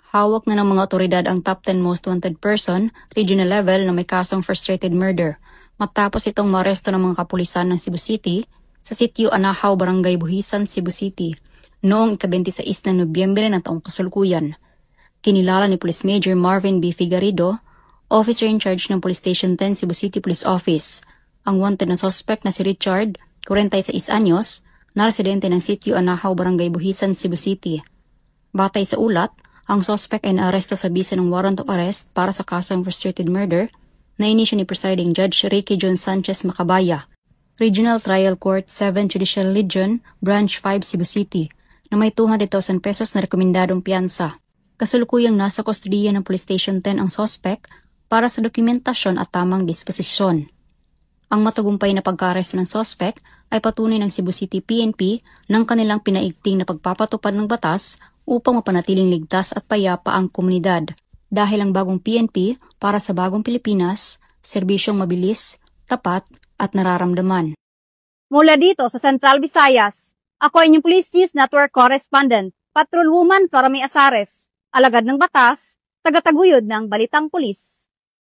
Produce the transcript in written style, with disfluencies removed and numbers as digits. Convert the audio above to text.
Hawak na ng mga otoridad ang top 10 most wanted person, regional level na may kasong frustrated murder. Matapos itong maaresto ng mga kapulisan ng Cebu City sa sitio Anahaw, Barangay Buhisan, Cebu City noong ika-26 ng Nobyembre ng taong kasalukuyan. Kinilala ni Police Major Marvin B. Figarido, officer in charge ng Police Station 10 Cebu City Police Office, ang wanted na suspect na si Richard, 46 anyos, na residente ng sitio Anahaw, Barangay Buhisan, Cebu City. Batay sa ulat, ang suspect ay naaresto sa bisa ng warrant of arrest para sa kasong frustrated murder na inisyo ni Presiding Judge Ricky John Sanchez Macabaya, Regional Trial Court 7 Judicial Legion, Branch 5 Cebu City, na may 200,000 pesos na rekomendadong piyansa. Kasalukuyang nasa kustodiya ng Police Station 10 ang suspect para sa dokumentasyon at tamang disposisyon. Ang matagumpay na pagka-aresto ng suspect ay patunay ng Cebu City PNP ng kanilang pinaigting na pagpapatupad ng batas upang mapanatiling ligtas at payapa ang komunidad. Dahil ang bagong PNP para sa bagong Pilipinas, serbisyong mabilis, tapat at nararamdaman. Mula dito sa Central Visayas, ako ay inyong Police News Network Correspondent, Patrolwoman Torami Asares, alagad ng batas, tagataguyod ng Balitang Pulis.